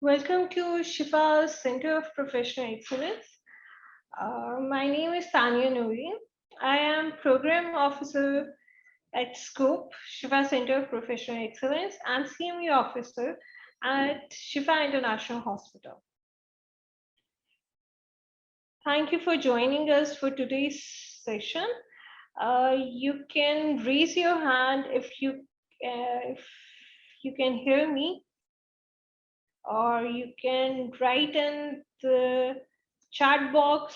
Welcome to Shifa's Center of Professional Excellence. My name is Tania Noreen. I am Program Officer at SCOPE, Shifa Center of Professional Excellence, and CME Officer at Shifa International Hospital. Thank you for joining us for today's session. You can raise your hand if you can hear me, or you can write in the chat box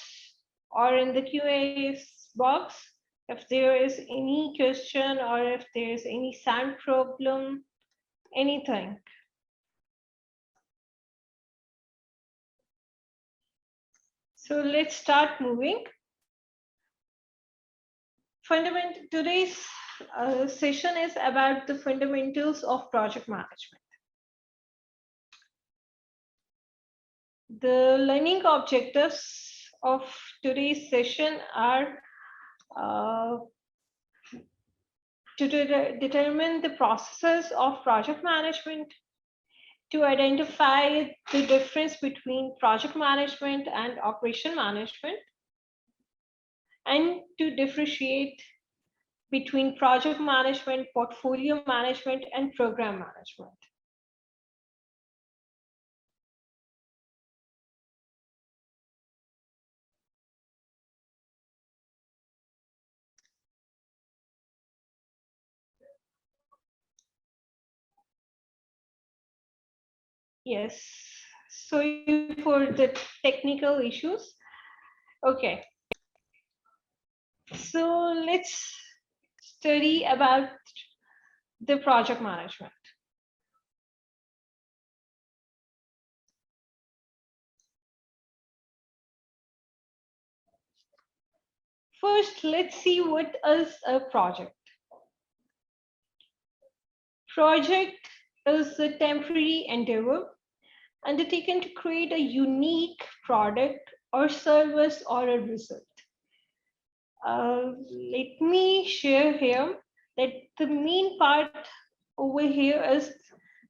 or in the Q&A box if there is any question or if there is any sound problem, anything. So let's start moving. Today's session is about the fundamentals of project management. The learning objectives of today's session are to determine the processes of project management, to identify the difference between project management and operation management, and to differentiate between project management, portfolio management, and program management. Yes, sorry for the technical issues. Okay, so let's study about the project management. First, let's see what is a project. Project is a temporary endeavor undertaken to create a unique product or service or a result. Let me share here that the main part over here is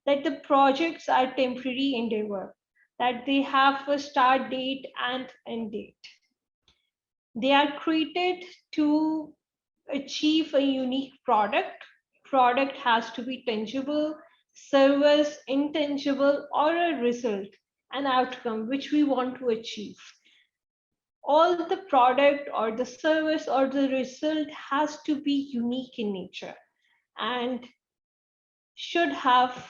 that the projects are temporary endeavor, that they have a start date and end date. They are created to achieve a unique product. Product has to be tangible, service intangible, or a result, an outcome which we want to achieve. All the product or the service or the result has to be unique in nature and should have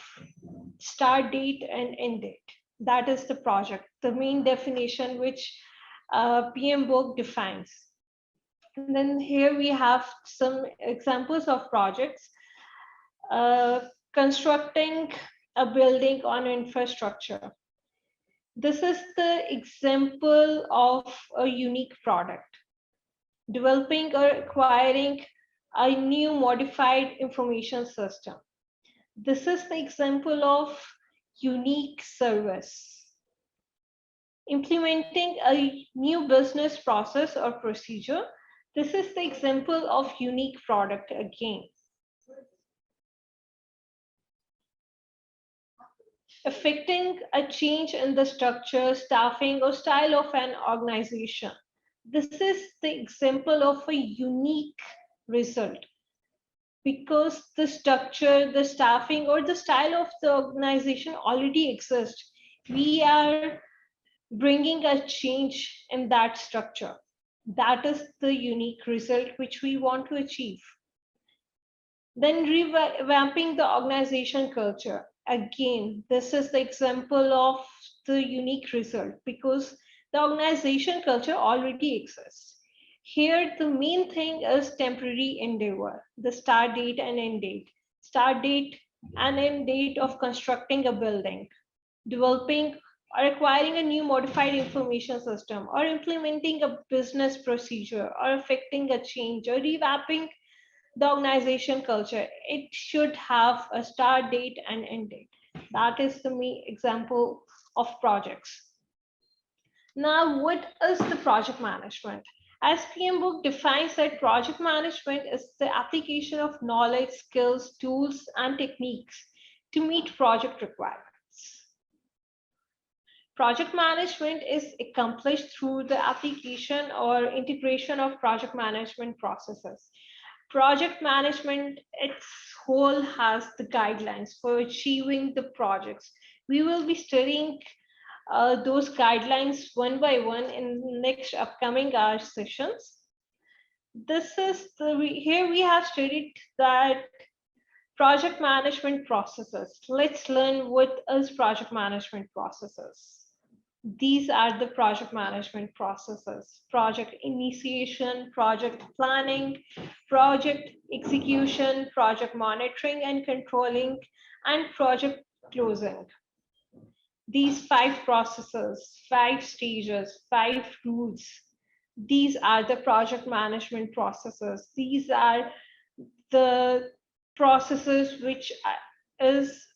start date and end date. That is the project, the main definition which PM book defines. And then here we have some examples of projects. Constructing a building on infrastructure. This is the example of a unique product. Developing or acquiring a new modified information system. This is the example of unique service. Implementing a new business process or procedure. This is the example of unique product again. Affecting a change in the structure, staffing, or style of an organization. This is the example of a unique result because the structure, the staffing, or the style of the organization already exists. We are bringing a change in that structure. That is the unique result which we want to achieve. Then revamping the organization culture. Again, this is the example of the unique result because the organization culture already exists. Here, the main thing is temporary endeavor, the start date and end date. Start date and end date of constructing a building, developing or acquiring a new modified information system, or implementing a business procedure, or affecting a change, or revamping the organization culture. It should have a start date and end date. That is the main example of projects. Now, what is the project management? As PM book defines that project management is the application of knowledge, skills, tools, and techniques to meet project requirements. Project management is accomplished through the application or integration of project management processes. Project management, its whole has the guidelines for achieving the projects. We will be studying those guidelines one by one in next upcoming hour sessions. This is here we have studied that project management processes. Let's learn what is project management processes. These are the project management processes: project initiation, project planning, project execution, project monitoring and controlling, and project closing. These 5 processes, 5 stages, 5 rules, these are the project management processes. These are the processes which is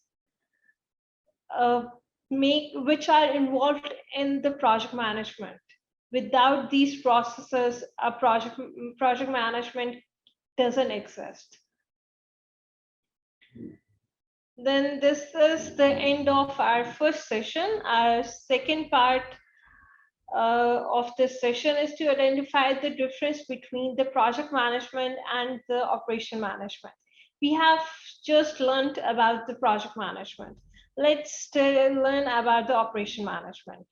which are involved in the project management. Without these processes, a project management doesn't exist. Then this is the end of our first session. Our second part of this session is to identify the difference between the project management and the operation management. We have just learned about the project management. Let's learn about the operation management.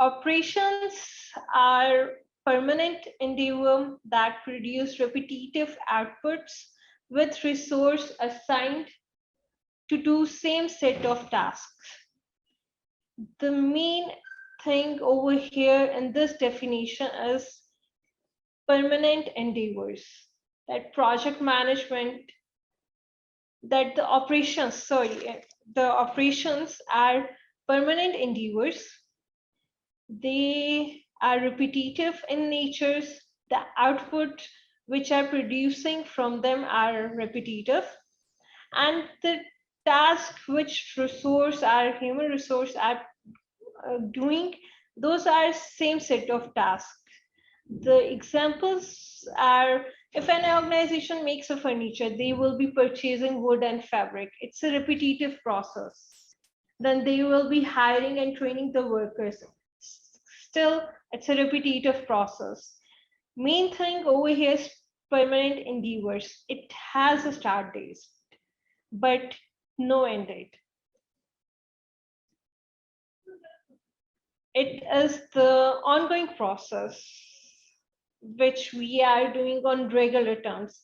Operations are permanent endeavor that produce repetitive outputs with resource assigned to do same set of tasks. The main thing over here in this definition is permanent endeavors. That project management, that the operations are permanent endeavors. They are repetitive in nature. The output which are producing from them are repetitive, and the task which human resource are doing, those are same set of tasks. The examples are, if an organization makes a furniture, they will be purchasing wood and fabric. It's a repetitive process. Then they will be hiring and training the workers. Still, it's a repetitive process. Main thing over here is permanent endeavors. It has a start date, but no end date. It is the ongoing process which we are doing on regular terms.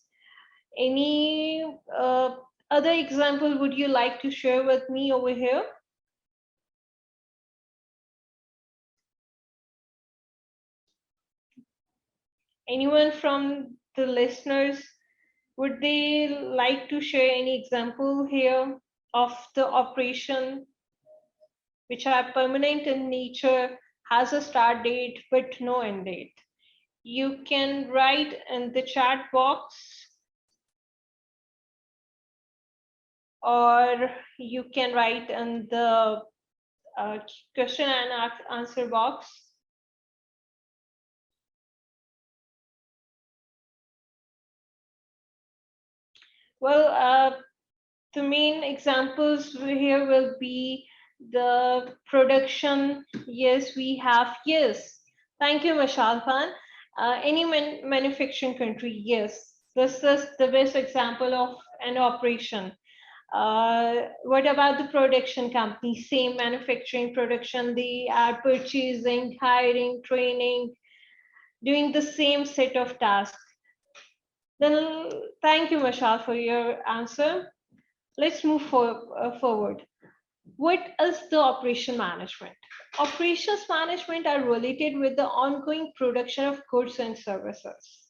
Any other example would you like to share with me over here? Anyone from the listeners, would they like to share any example here of the operation which are permanent in nature, has a start date but no end date? You can write in the chat box, or you can write in the question and answer box. Well, the main examples here will be the production. Yes, we have. Yes, thank you, Mashal Khan. Any manufacturing country, yes, this is the best example of an operation. What about the production company? Same manufacturing production, they are purchasing, hiring, training, doing the same set of tasks. Then thank you, Mashal, for your answer. Let's move forward. What is the operation management? Operations management are related with the ongoing production of goods and services.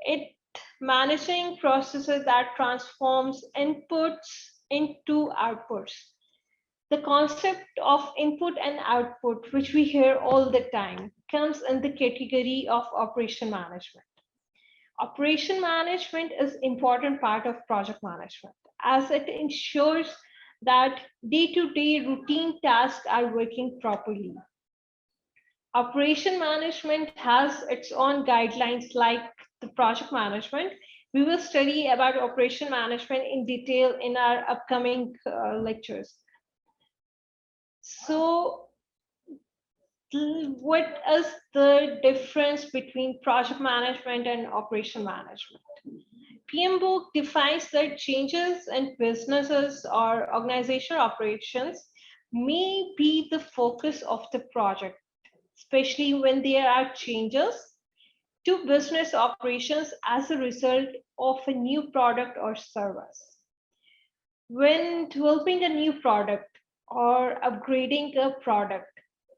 It managing processes that transforms inputs into outputs. The concept of input and output, which we hear all the time, comes in the category of operation management. Operation management is an important part of project management, as it ensures that day-to-day routine tasks are working properly. Operation management has its own guidelines like the project management. We will study about operation management in detail in our upcoming lectures. So what is the difference between project management and operation management? PMBOK defines that changes in businesses or organizational operations may be the focus of the project, especially when there are changes to business operations as a result of a new product or service. When developing a new product or upgrading a product,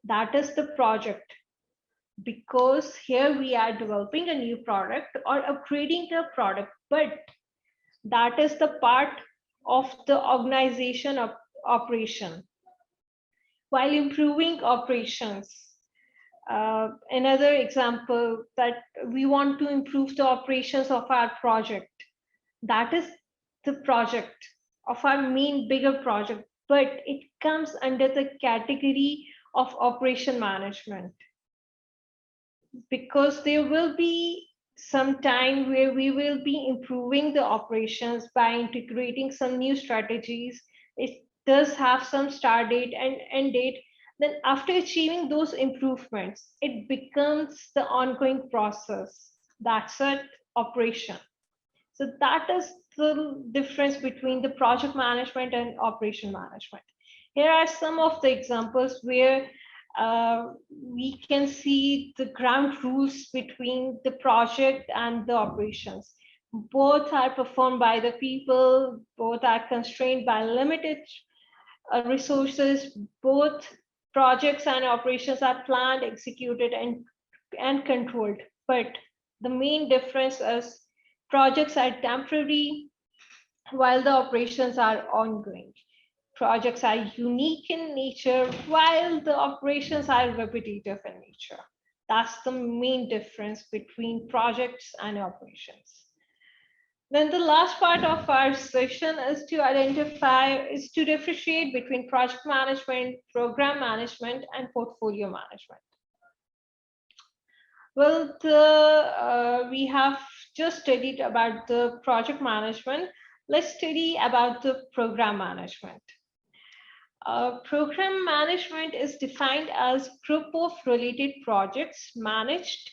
that is the project, because here we are developing a new product or upgrading a product, but that is the part of the organization of operation. While improving operations, another example that we want to improve the operations of our project, that is the project of our main bigger project, but it comes under the category of operation management, because there will be some time where we will be improving the operations by integrating some new strategies. It does have some start date and end date. Then after achieving those improvements, it becomes the ongoing process. That's an operation. So that is the difference between the project management and operation management. Here are some of the examples where we can see the ground rules between the project and the operations. Both are performed by the people, both are constrained by limited resources, both projects and operations are planned, executed, and controlled. But the main difference is projects are temporary while the operations are ongoing. Projects are unique in nature while the operations are repetitive in nature. That's the main difference between projects and operations. Then the last part of our session is to differentiate between project management, program management, and portfolio management. Well, we have just studied about the project management. Let's study about the program management. Program management is defined as group of related projects managed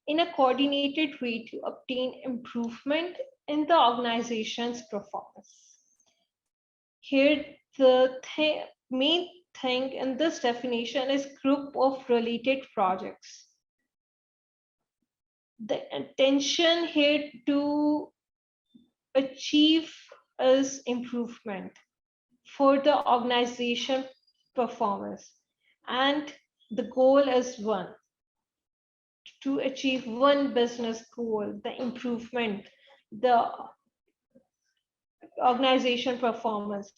in a coordinated way to obtain improvement in the organization's performance. Here, the main thing in this definition is group of related projects. The intention here to achieve is improvement for the organization performance, and the goal is one, to achieve one business goal, the improvement, the organization performance.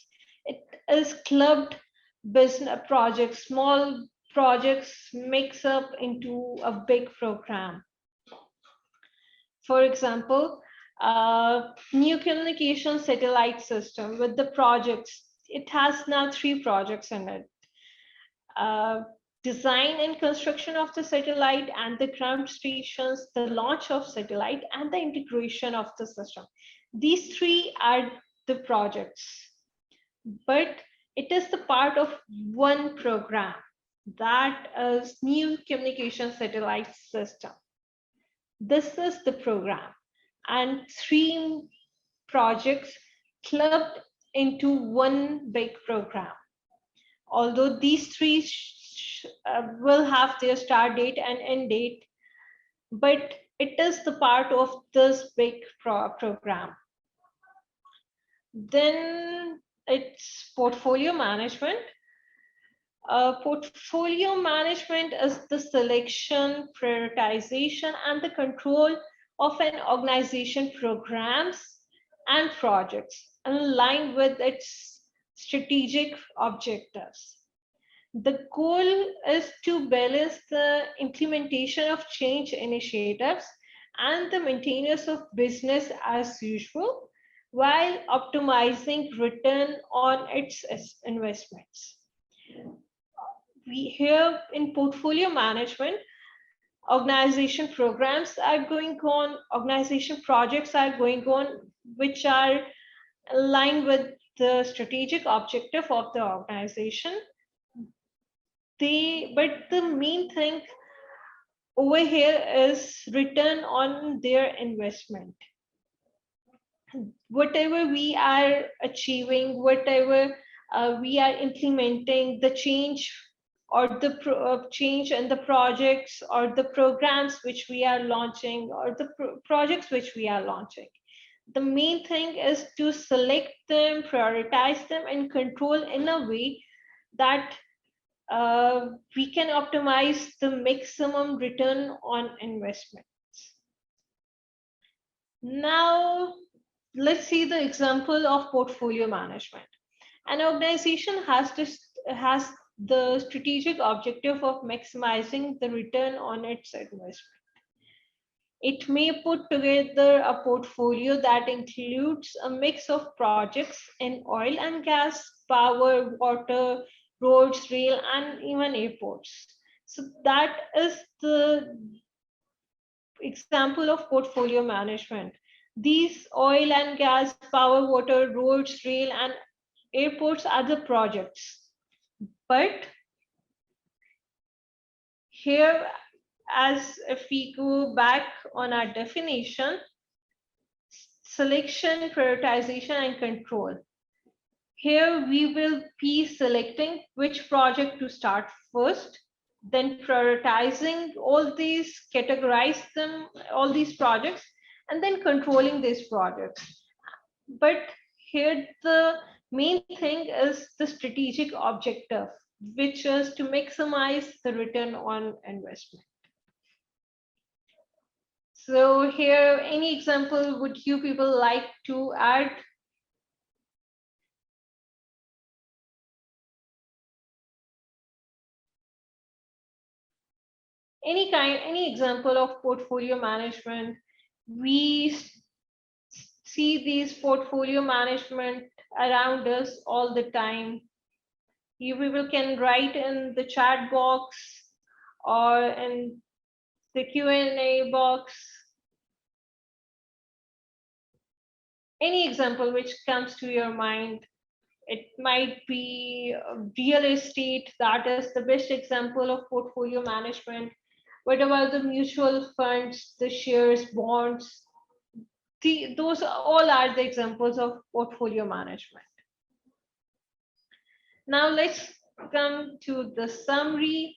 It is clubbed business projects, small projects mix up into a big program. For example, new communication satellite system with the projects. It has now 3 projects in it. Design and construction of the satellite and the ground stations, the launch of satellite, and the integration of the system. These 3 are the projects, but it is the part of one program, that is new communication satellite system. This is the program, and 3 projects clubbed into one big program. Although these 3 will have their start date and end date, but it is the part of this big program. Then it's portfolio management. Portfolio management is the selection, prioritization, and the control of an organization programs and projects in line with its strategic objectives. The goal is to balance the implementation of change initiatives and the maintenance of business as usual while optimizing return on its investments. We here in portfolio management, Organization programs are going on, organization projects are going on, which are aligned with the strategic objective of the organization. But the main thing over here is return on their investment. Whatever we are achieving, whatever we are implementing, the change or the change in the projects or the programs which we are launching or the projects which we are launching. The main thing is to select them, prioritize them, and control in a way that we can optimize the maximum return on investment. Now, let's see the example of portfolio management. An organization has the strategic objective of maximizing the return on its investment. It may put together a portfolio that includes a mix of projects in oil and gas, power, water, roads, rail, and even airports. So that is the example of portfolio management. These oil and gas, power, water, roads, rail, and airports are the projects. But here, as if we go back on our definition, selection, prioritization, and control. Here we will be selecting which project to start first, then prioritizing all these, categorize them, all these projects, and then controlling these projects. But here the main thing is the strategic objective, which is to maximize the return on investment. So here, any example would you people like to add? Any example of portfolio management? We see these portfolio management around us all the time. You people can write in the chat box or in the Q&A box. Any example which comes to your mind. It might be real estate, that is the best example of portfolio management. What about the mutual funds, the shares, bonds? Those all are the examples of portfolio management. Now let's come to the summary.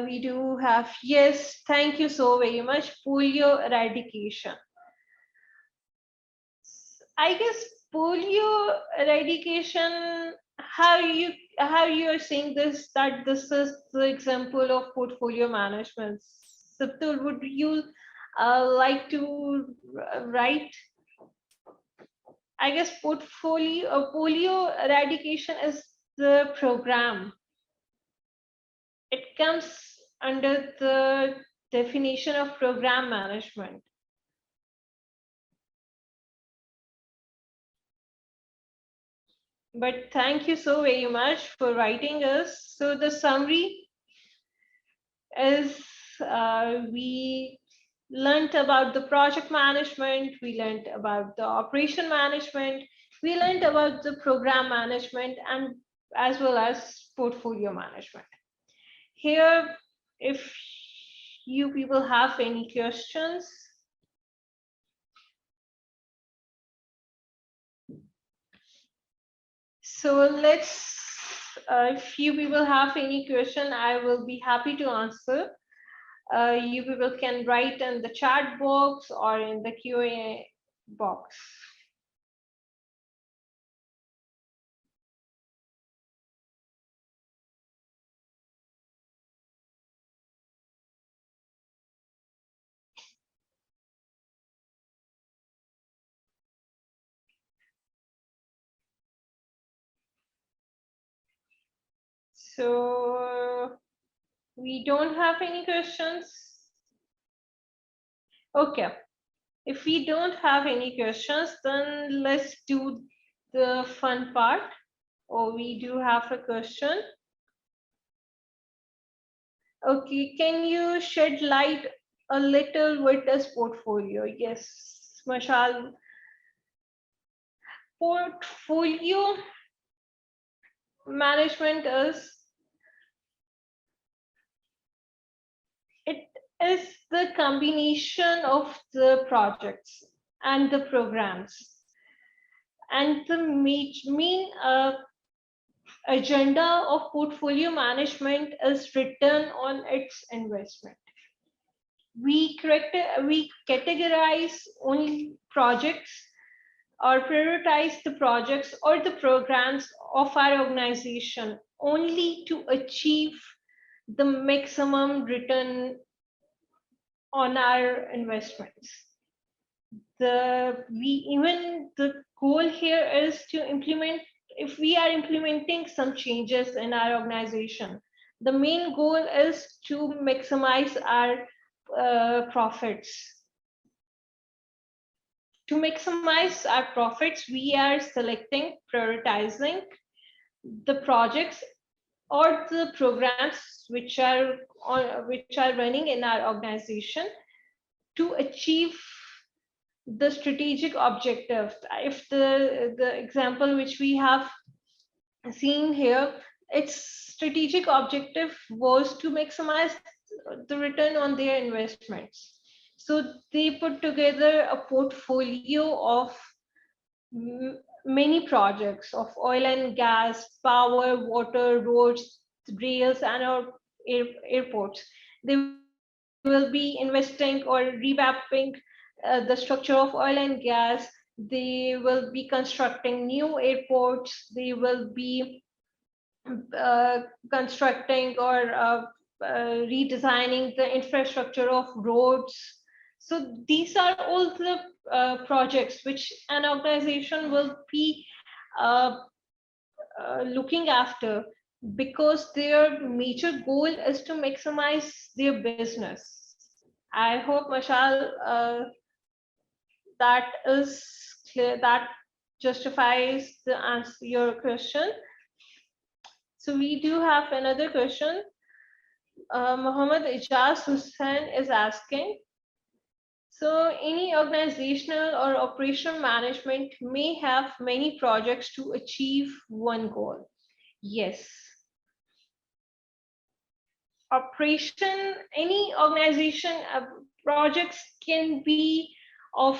We do have, yes, thank you so very much, polio eradication. I guess polio eradication, how you are saying this, that this is the example of portfolio management. Saptul, would you like to write? I guess polio eradication is the program. It comes under the definition of program management. But thank you so very much for writing us. So the summary is we learned about the project management, we learned about the operation management, we learned about the program management, and as well as portfolio management. Here, if you people have any questions. So let's, if you people have any question, I will be happy to answer. You people can write in the chat box or in the Q&A box. So we don't have any questions. Okay, if we don't have any questions, then let's do the fun part. Oh, we do have a question. Okay, can you shed light a little with this portfolio? Yes, Mashal. Portfolio management it is the combination of the projects and the programs, and the main agenda of portfolio management is return on its investment. We categorize only projects or prioritize the projects or the programs of our organization only to achieve the maximum return on our investments. The goal here is to implement, if we are implementing some changes in our organization, the main goal is to maximize our profits. To maximize our profits, we are selecting, prioritizing the projects or the programs which are running in our organization to achieve the strategic objective. If the example which we have seen here, its strategic objective was to maximize the return on their investments. So they put together a portfolio of many projects of oil and gas, power, water, roads, rails, and our airports. They will be investing or revamping the structure of oil and gas. They will be constructing new airports. They will be constructing or redesigning the infrastructure of roads. So these are all the projects which an organization will be uh, looking after, because their major goal is to maximize their business. I hope, Mashal, that is clear, that justifies the answer your question. So we do have another question. Muhammad Ijaz Hussain is asking, so any organizational or operational management may have many projects to achieve one goal. Yes. Any organization projects can be of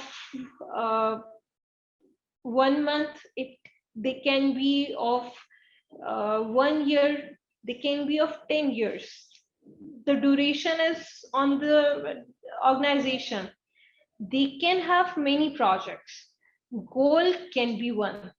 uh, 1 month, they can be of 1 year, they can be of 10 years. The duration is on the organization. They can have many projects. Goal can be one.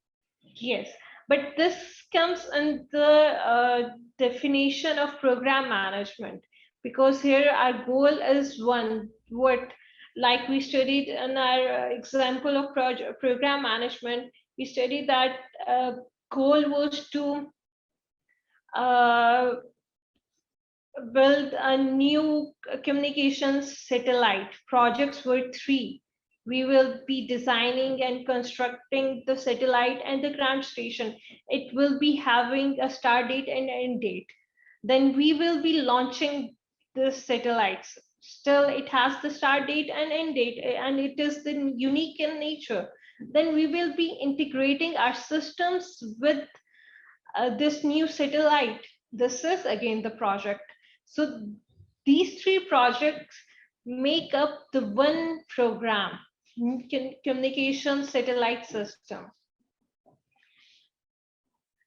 Yes, but this comes in the definition of program management, because here our goal is one. What, like we studied in our example of program management, we studied that goal was to uh, build a new communications satellite. Projects were three. We will be designing and constructing the satellite and the ground station. It will be having a start date and end date. Then we will be launching the satellites. Still, it has the start date and end date, and it is the unique in nature. Then we will be integrating our systems with this new satellite. This is again the project. So these three projects make up the one program, communication satellite system.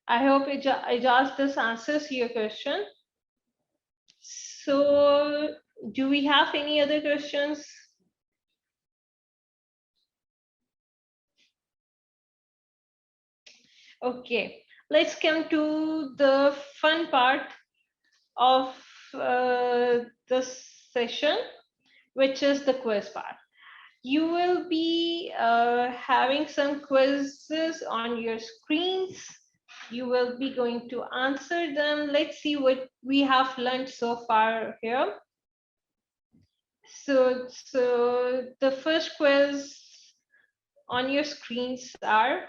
I hope Ijaz, this answers your question. So do we have any other questions? Okay, let's come to the fun part of this session, which is the quiz part. You will be having some quizzes on your screens. You will be going to answer them. Let's see what we have learned so far here. So the first quiz on your screens are,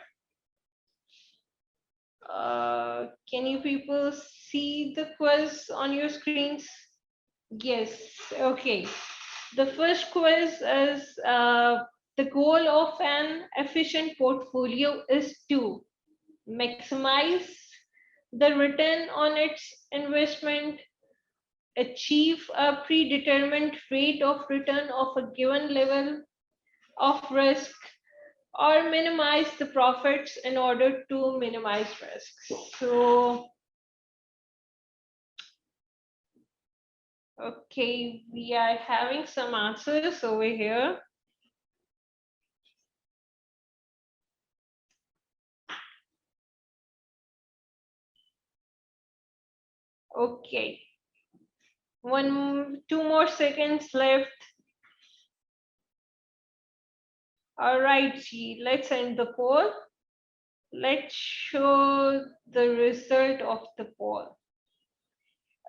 can you people see the quiz on your screens? Yes, okay. The first quiz is the goal of an efficient portfolio is to maximize the return on its investment, achieve a predetermined rate of return of a given level of risk, or minimize the profits in order to minimize risks. So, okay, we are having some answers over here. Okay, two more seconds left. All right, G, let's end the poll. Let's show the result of the poll.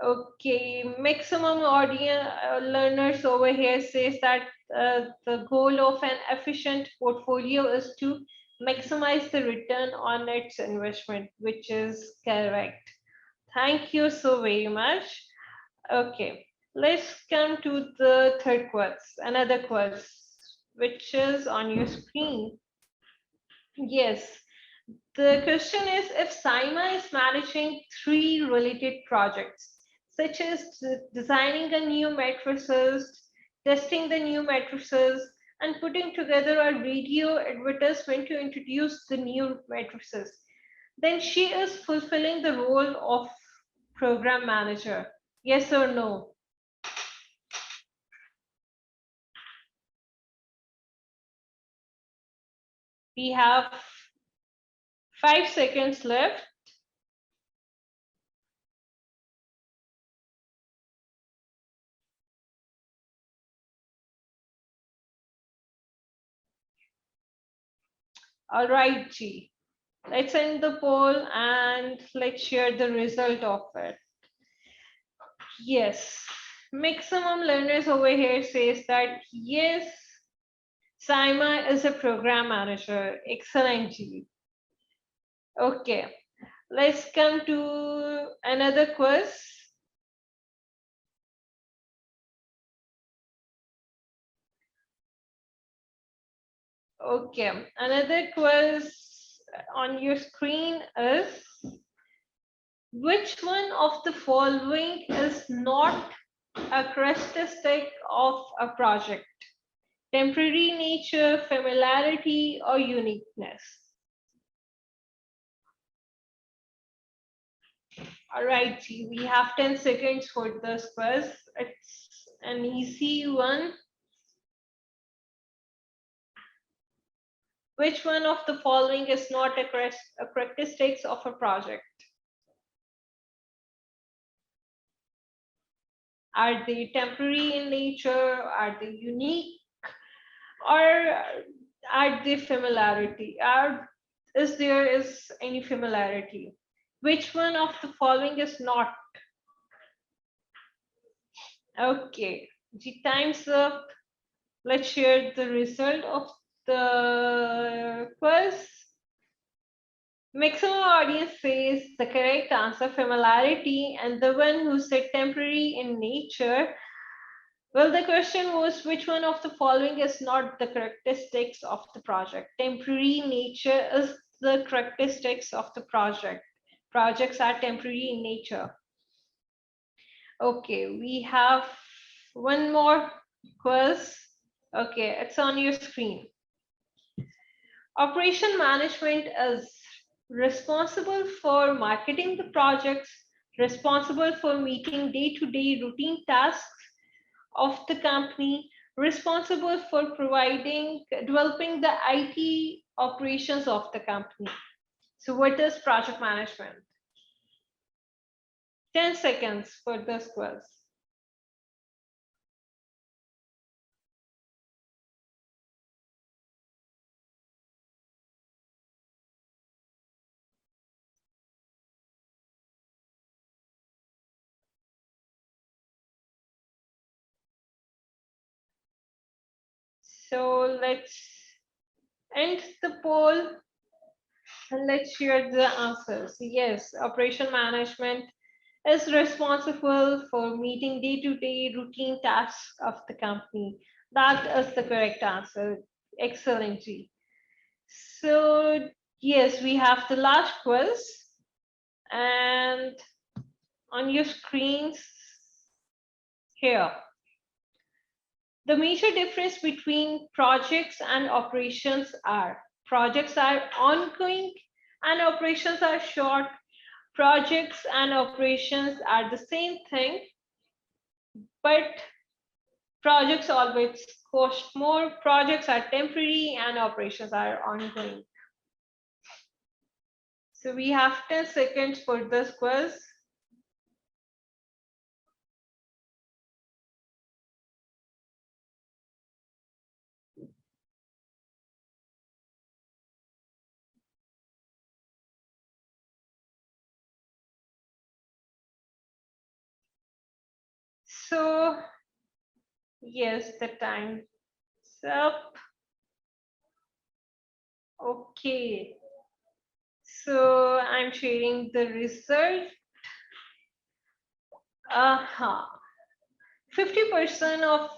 Okay, maximum audience learners over here says that the goal of an efficient portfolio is to maximize the return on its investment, which is correct. Thank you so very much. Okay, let's come to the third quiz, another quiz, which is on your screen. Yes, the question is if Saima is managing three related projects, such as designing a new matrices, testing the new matrices, and putting together a radio advertisement to introduce the new matrices, then she is fulfilling the role of program manager. Yes or no? We have 5 seconds left. All right, G. Let's end the poll and let's share the result of it. Yes, maximum learners over here says that yes, Saima is a program manager. Excellent, G. Okay, let's come to another quiz. Okay, another quiz on your screen is which one of the following is not a characteristic of a project? Temporary nature, familiarity, or uniqueness? All right, G, we have 10 seconds for this quiz. It's an easy one. Which one of the following is not a characteristics of a project? Are they temporary in nature? Are they unique? Or are they familiarity? Is there is any familiarity? Which one of the following is not? Okay, the time's up. Let's share the result of the quiz. Maximum audience says the correct answer, familiarity, and the one who said temporary in nature. Well, the question was which one of the following is not the characteristics of the project? Temporary nature is the characteristics of the project. Projects are temporary in nature. Okay, we have one more quiz. Okay, it's on your screen. Operation management is responsible for marketing the projects, responsible for meeting day-to-day routine tasks of the company, responsible for developing the IT operations of the company. So what is project management? 10 seconds for this quiz. So let's end the poll and let's share the answers. Yes, operation management is responsible for meeting day-to-day routine tasks of the company. That is the correct answer. Excellent, G. So, yes, we have the last quiz, and on your screens here. The major difference between projects and operations are projects are ongoing and operations are short. Projects and operations are the same thing, but projects always cost more. Projects are temporary and operations are ongoing. So we have 10 seconds for this quiz. So yes, the time's up. Okay. So I'm sharing the result. 50% of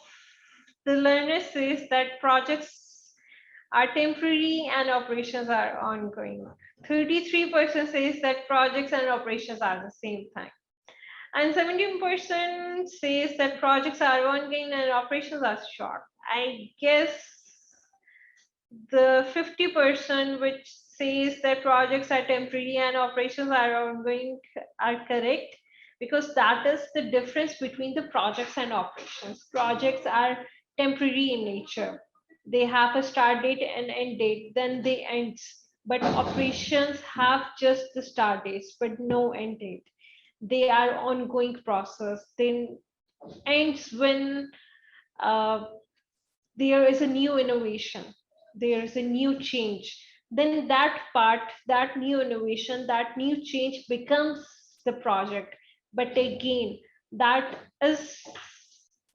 the learners says that projects are temporary and operations are ongoing. 33% says that projects and operations are the same thing. And 17% says that projects are ongoing and operations are short. I guess the 50% which says that projects are temporary and operations are ongoing are correct, because that is the difference between the projects and operations. Projects are temporary in nature. They have a start date and end date, then they end. But operations have just the start dates, but no end date. They are ongoing process. Then ends when uh, there is a new innovation, there is a new change, then that part, that new innovation, that new change becomes the project. But again, that is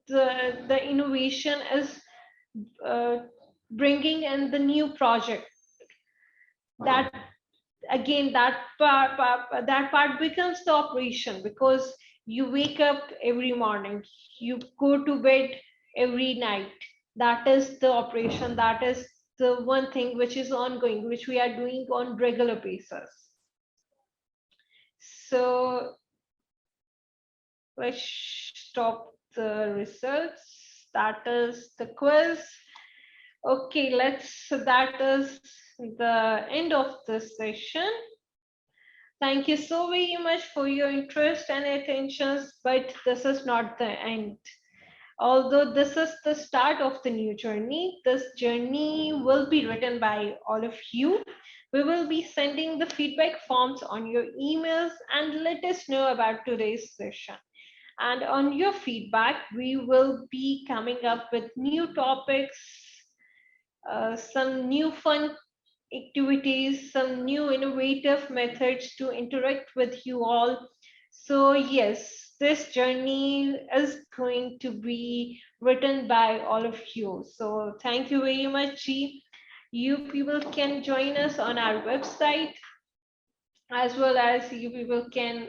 the innovation is uh, bringing in the new project. That again, that part becomes the operation, because you wake up every morning, you go to bed every night. That is the operation, that is the one thing which is ongoing, which we are doing on regular basis. So let's stop the results. That is the quiz. Okay, let's, that is the end of this session. Thank you so very much for your interest and attentions, but this is not the end. Although this is the start of the new journey, this journey will be written by all of you. We will be sending the feedback forms on your emails and let us know about today's session. And on your feedback, we will be coming up with new topics, some new fun activities, some new innovative methods to interact with you all. So yes, this journey is going to be written by all of you. So thank you very much, G. You people can join us on our website, as well as you people can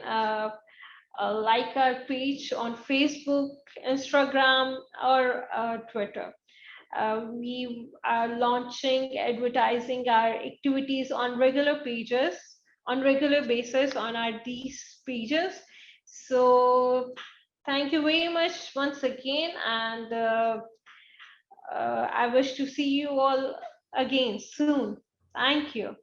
like our page on Facebook, Instagram, or Twitter. We are launching advertising our activities on regular pages, on regular basis on our these pages. So thank you very much once again, and I wish to see you all again soon. Thank you.